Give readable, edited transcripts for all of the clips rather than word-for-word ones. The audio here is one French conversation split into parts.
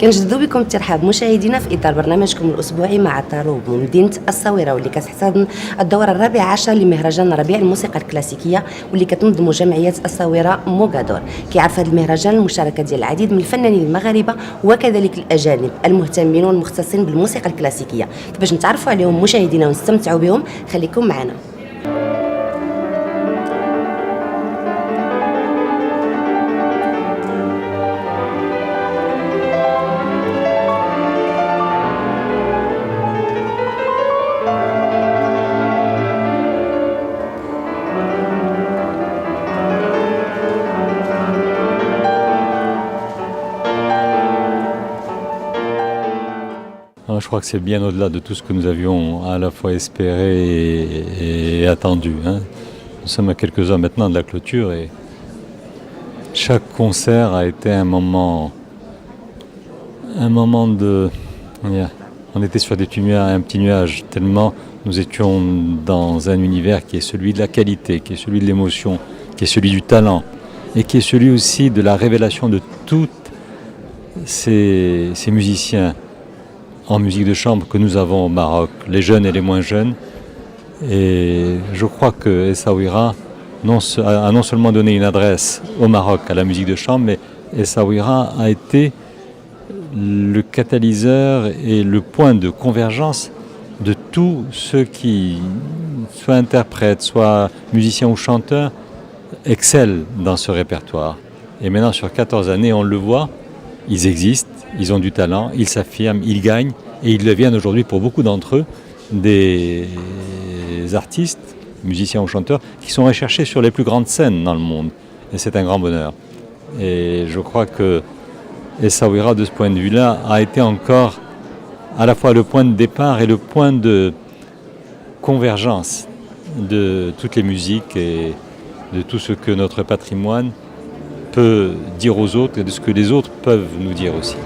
كنجددوا بكم الترحاب مشاهدينا في اطار برنامجكم الاسبوعي مع الطروب من مدينه الصويره، واللي كتحتضن الدوره الرابعه عشر لمهرجان ربيع الموسيقى الكلاسيكيه، واللي كتنظم جمعيه الصويره موغادور. كيعرف هذا المهرجان المشاركه ديال العديد من الفنانين المغاربه وكذلك الاجانب المهتمين والمختصين بالموسيقى الكلاسيكيه. باش نتعرفوا عليهم مشاهدينا ونستمتعوا بهم خليكم معنا. Je crois que c'est bien au-delà de tout ce que nous avions à la fois espéré et attendu. Nous sommes à quelques heures maintenant de la clôture et chaque concert a été un moment de... On était sur un petit nuage, tellement nous étions dans un univers qui est celui de la qualité, qui est celui de l'émotion, qui est celui du talent et qui est celui aussi de la révélation de tous ces musiciens en musique de chambre que nous avons au Maroc, les jeunes et les moins jeunes. Et je crois que Essaouira a non seulement donné une adresse au Maroc à la musique de chambre, mais Essaouira a été le catalyseur et le point de convergence de tous ceux qui, soit interprètes, soit musiciens ou chanteurs, excellent dans ce répertoire. Et maintenant, sur 14 années, on le voit, ils existent. Ils ont du talent, ils s'affirment, ils gagnent et ils deviennent aujourd'hui pour beaucoup d'entre eux des artistes, musiciens ou chanteurs qui sont recherchés sur les plus grandes scènes dans le monde. Et c'est un grand bonheur. Et je crois que Essaouira, de ce point de vue-là, a été encore à la fois le point de départ et le point de convergence de toutes les musiques et de tout ce que notre patrimoine peut dire aux autres et de ce que les autres peuvent nous dire aussi.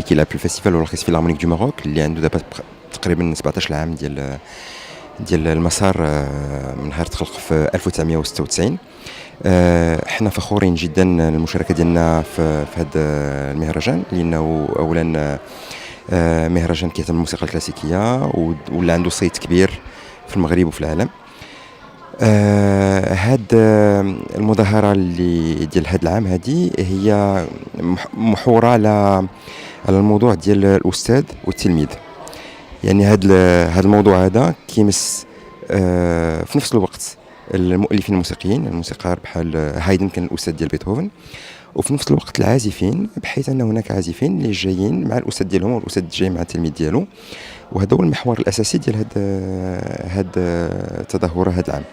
كيلعب في الفيستيفال والأوركسترا فيلارمونيك دو ماروك اللي عنده دابا تقريبا 17 عام ديال المسار من نهار تخلق في 1996. احنا فخورين جدا المشاركه ديالنا في هذا المهرجان لانه اولا مهرجان كيهتم بالموسيقى الكلاسيكيه ولا عنده صيت كبير في المغرب وفي العالم. هاد المظاهره اللي ديال هذا العام هذه هي محوره على الموضوع ديال الاستاذ والتلميذ. يعني هذا الموضوع هذا كيمس في نفس الوقت المؤلفين الموسيقيين الموسيقار بحال هايدن كان الاستاذ ديال بيتهوفن، وفي نفس الوقت العازفين بحيث ان هناك عازفين اللي جايين مع الاستاذ ديالهم والاستاذ جاي مع التلميذ ديالو، وهذا هو المحور الاساسي ديال هاد التظاهره هذا العام.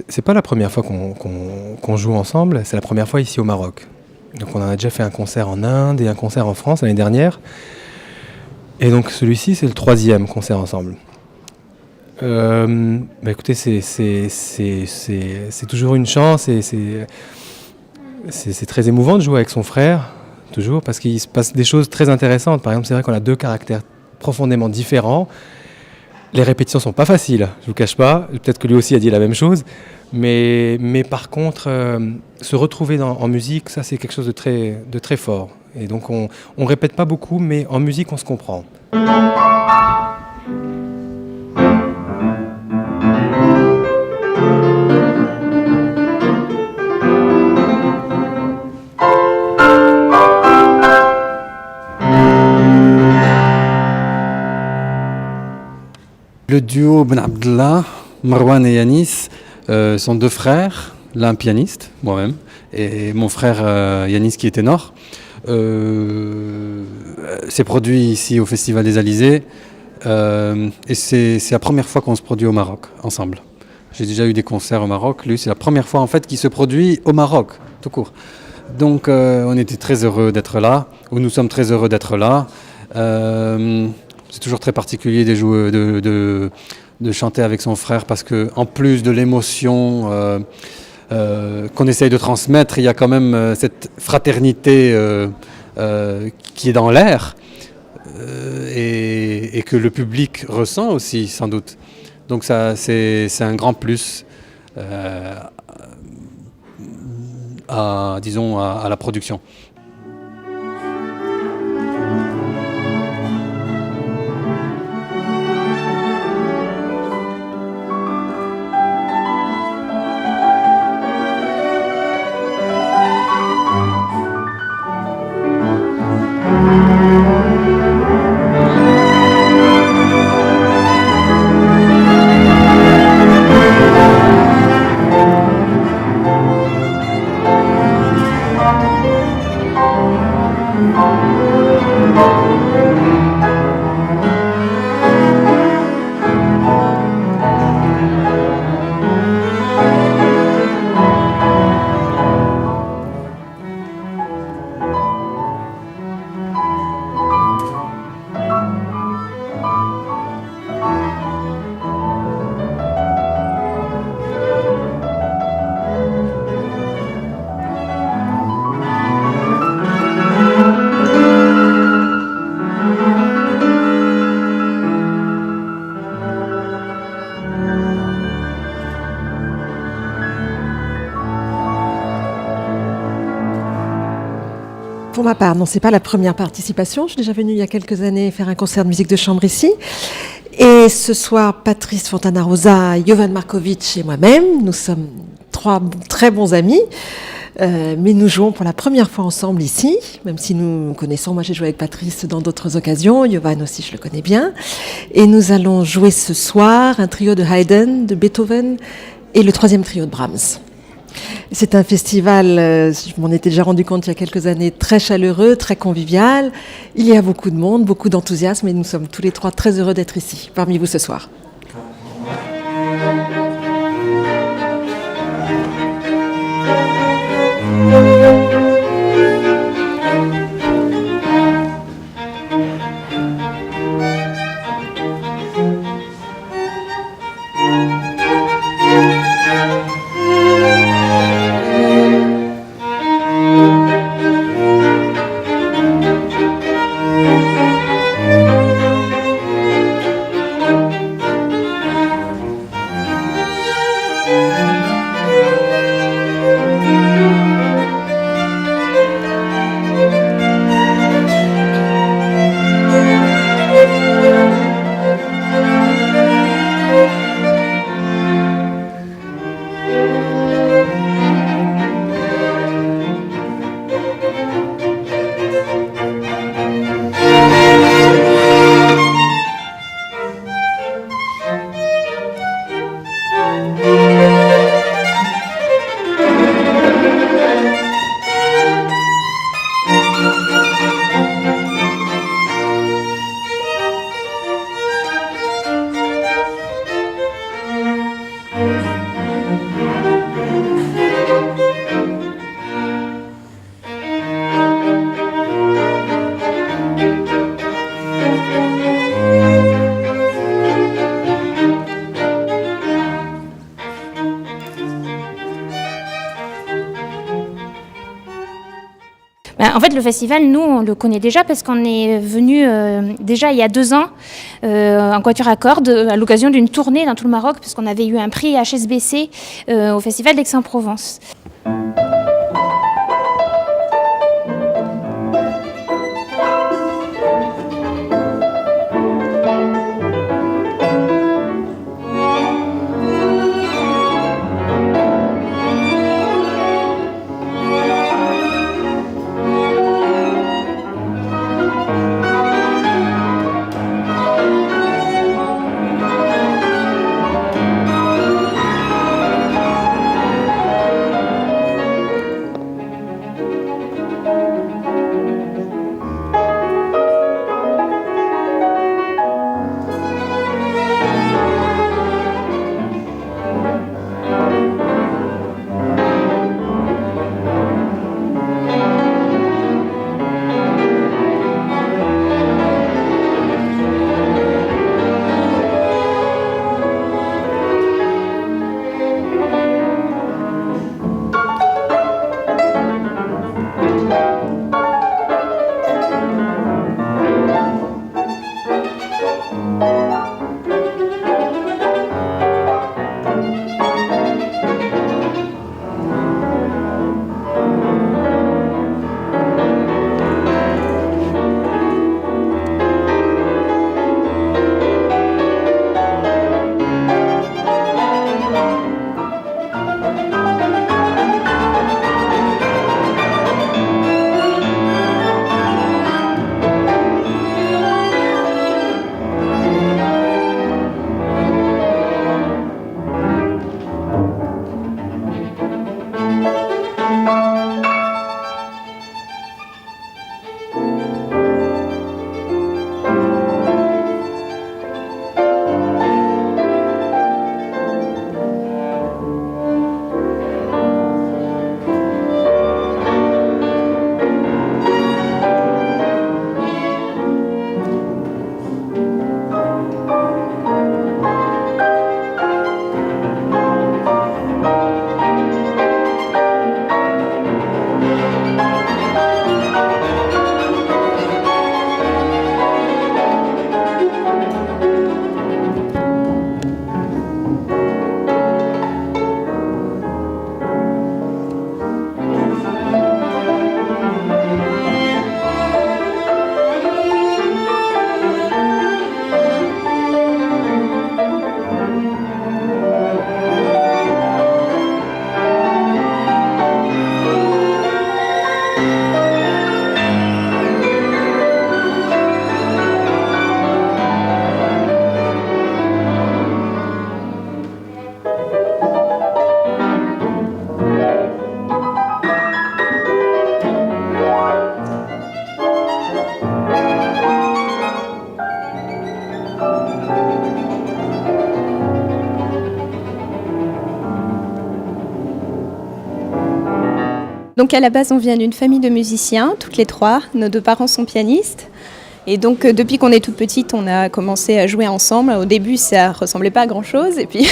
C'est pas la première fois qu'on joue ensemble, c'est la première fois ici au Maroc. Donc on a déjà fait un concert en Inde et un concert en France l'année dernière. Et donc celui-ci c'est le 3e concert ensemble. Écoutez, c'est toujours une chance et c'est très émouvant de jouer avec son frère, toujours, parce qu'il se passe des choses très intéressantes. Par exemple, c'est vrai qu'on a 2 caractères profondément différents. Les répétitions sont pas faciles, je vous cache pas. Peut-être que lui aussi a dit la même chose. Mais par contre, se retrouver en musique, ça c'est quelque chose de très fort. Et donc on répète pas beaucoup, mais en musique on se comprend. Le duo Ben Abdallah, Marwan et Yanis sont 2 frères, l'un pianiste, moi-même, et mon frère Yanis qui est ténor. C'est produit ici au Festival des Alizés et c'est la première fois qu'on se produit au Maroc ensemble. J'ai déjà eu des concerts au Maroc, lui c'est la première fois en fait qu'il se produit au Maroc, tout court. Donc on était très heureux d'être là, ou nous sommes très heureux d'être là. C'est toujours très particulier de chanter avec son frère parce que en plus de l'émotion qu'on essaye de transmettre, il y a quand même cette fraternité qui est dans l'air et que le public ressent aussi sans doute. Donc ça c'est un grand plus à la production. Pour ma part, non, c'est pas la première participation. Je suis déjà venue il y a quelques années faire un concert de musique de chambre ici. Et ce soir, Patrice Fontana-Rosa, Jovan Markovic et moi-même, nous sommes 3 très bons amis. Mais nous jouons pour la première fois ensemble ici, même si nous connaissons. Moi, j'ai joué avec Patrice dans d'autres occasions. Jovan aussi, je le connais bien. Et nous allons jouer ce soir un trio de Haydn, de Beethoven et le 3e trio de Brahms. C'est un festival, je m'en étais déjà rendu compte il y a quelques années, très chaleureux, très convivial. Il y a beaucoup de monde, beaucoup d'enthousiasme et nous sommes tous les 3 très heureux d'être ici, parmi vous ce soir. En fait, le festival, nous, on le connaît déjà parce qu'on est venu déjà il y a 2 ans en quatuor à cordes à l'occasion d'une tournée dans tout le Maroc parce qu'on avait eu un prix HSBC au festival d'Aix-en-Provence. Donc à la base, on vient d'une famille de musiciens, toutes les trois. Nos deux parents sont pianistes. Et donc depuis qu'on est toute petite, on a commencé à jouer ensemble. Au début, ça ressemblait pas à grand-chose. Et puis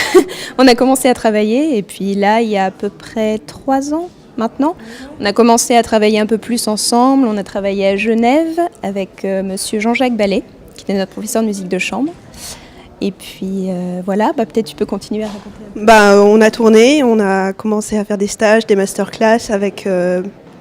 on a commencé à travailler. Et puis là, il y a à peu près 3 ans maintenant, on a commencé à travailler un peu plus ensemble. On a travaillé à Genève avec monsieur Jean-Jacques Ballet, qui était notre professeur de musique de chambre. Et puis voilà, peut-être tu peux continuer à raconter. On a tourné, on a commencé à faire des stages, des masterclass avec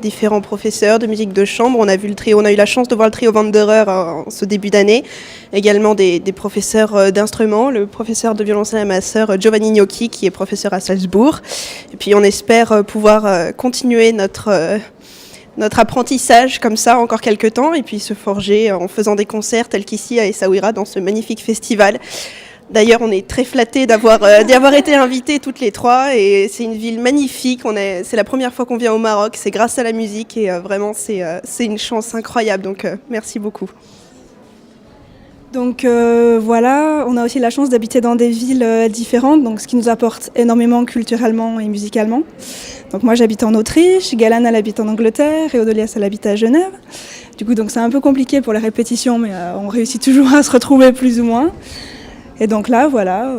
différents professeurs de musique de chambre. On a vu le trio, on a eu la chance de voir le trio Wanderer en ce début d'année. Également des professeurs d'instruments, le professeur de violoncelle à ma sœur Giovanni Gnocchi qui est professeur à Salzbourg. Et puis on espère pouvoir continuer notre apprentissage comme ça encore quelques temps et puis se forger en faisant des concerts tels qu'ici à Essaouira dans ce magnifique festival. D'ailleurs, on est très flattés d'y avoir été invités toutes les trois et c'est une ville magnifique. C'est la première fois qu'on vient au Maroc, c'est grâce à la musique et vraiment c'est une chance incroyable. Donc merci beaucoup. Donc voilà, on a aussi la chance d'habiter dans des villes différentes, donc ce qui nous apporte énormément culturellement et musicalement. Donc moi j'habite en Autriche, Galan elle habite en Angleterre et Odolias elle habite à Genève. Du coup donc c'est un peu compliqué pour les répétitions, mais on réussit toujours à se retrouver plus ou moins. Et donc là voilà.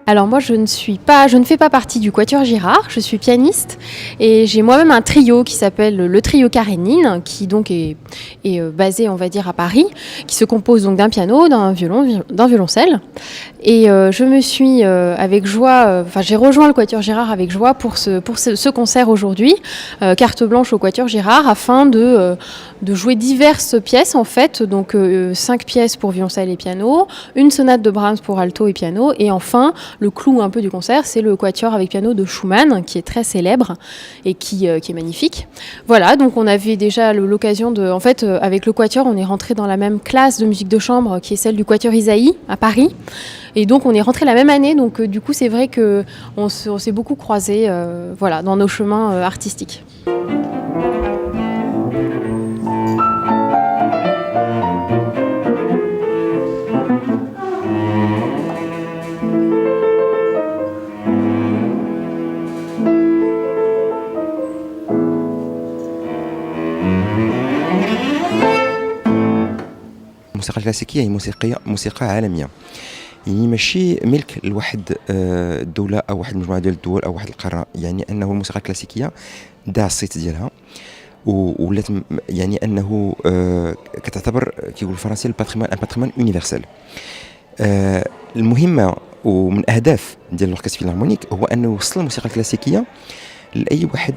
Alors moi je ne fais pas partie du Quatuor Girard, je suis pianiste et j'ai moi-même un trio qui s'appelle le trio Karénine, qui donc est basé on va dire à Paris, qui se compose donc d'un piano, d'un violon, d'un violoncelle. Et je me suis avec joie, j'ai rejoint le Quatuor Girard avec joie pour ce concert aujourd'hui, carte blanche au Quatuor Girard, afin de jouer diverses pièces en fait, donc 5 pièces pour violoncelle et piano, une sonate de Brahms pour alto et piano, et enfin le clou un peu du concert, c'est le quatuor avec piano de Schumann, qui est très célèbre et qui est magnifique. Voilà, donc on avait déjà l'occasion de... En fait, avec le quatuor, on est rentré dans la même classe de musique de chambre, qui est celle du Quatuor Isaïe, à Paris. Et donc on est rentré la même année, donc du coup c'est vrai qu'on s'est beaucoup croisés dans nos chemins artistiques. الموسيقى الكلاسيكية هي موسيقى عالمية، يعني ماشي ملك لواحد الدولة أو واحد المجموعة ديال الدول أو واحد القارة، يعني أنه الموسيقى الكلاسيكية داع الصيت ديالها ولات يعني أنه كتعتبر كيقول الفرنسي الباتريمون يونيفرسال. المهمة ومن أهداف ديال الأوركستر فيلارمونيك هو أنه يوصل الموسيقى الكلاسيكية لأي واحد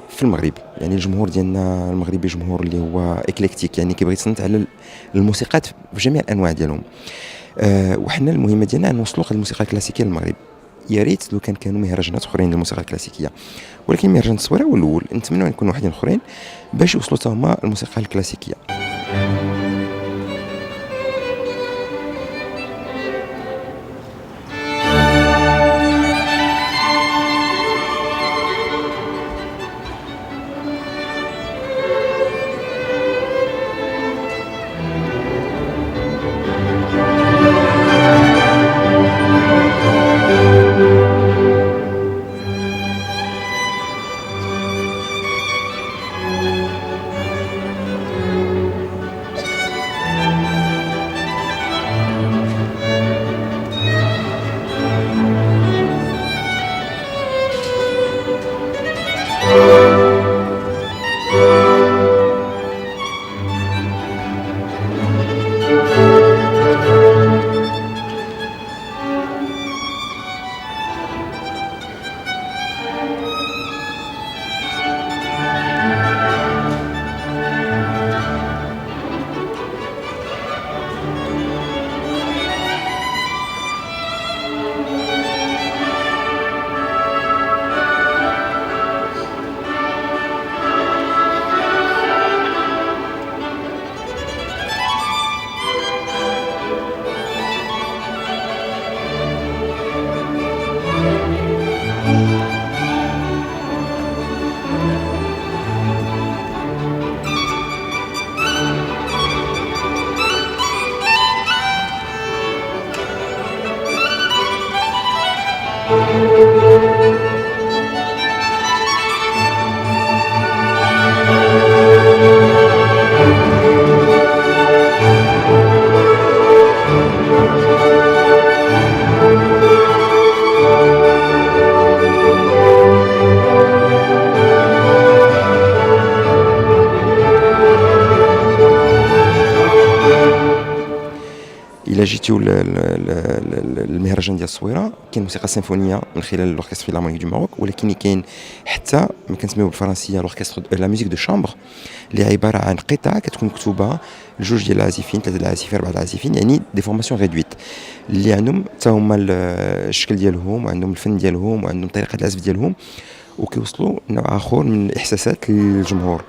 في المغرب. يعني الجمهور ديالنا المغربي جمهور اللي هو اكليكتيك، يعني كيبغي يتصنت على الموسيقات في جميع الانواع ديالهم. وحنا المهمه ديالنا نوصلوا هذه الموسيقى الكلاسيكيه للمغرب. يا ريت لو كانوا مهرجانات اخرين للموسيقى الكلاسيكيه، ولكن مهرجان التصويره هو الاول. نتمنوا يكونوا واحدين اخرين باش يوصلوا حتى هما الموسيقى الكلاسيكيه. جيتيو المهرجان ديال الصويره كاين موسيقى سيمفونيه من خلال الاوركستر فيلارمونيك دو ماروك، ولكن كاين حتى ما كنسميو بالفرنسيه الاوركستر لا ميوزيك دو شامبر اللي عباره عن قطع كتكون مكتوبه لجوج ديال العازفين، ثلاثه العازفين، اربعه العازفين، يعني دي فورماسيون ريدويت اللي عندهم حتى هما الشكل ديالهم وعندهم الفن ديالهم وعندهم طريقه العزف ديالهم، وكيوصلوا نوع اخر من الاحساسات للجمهور.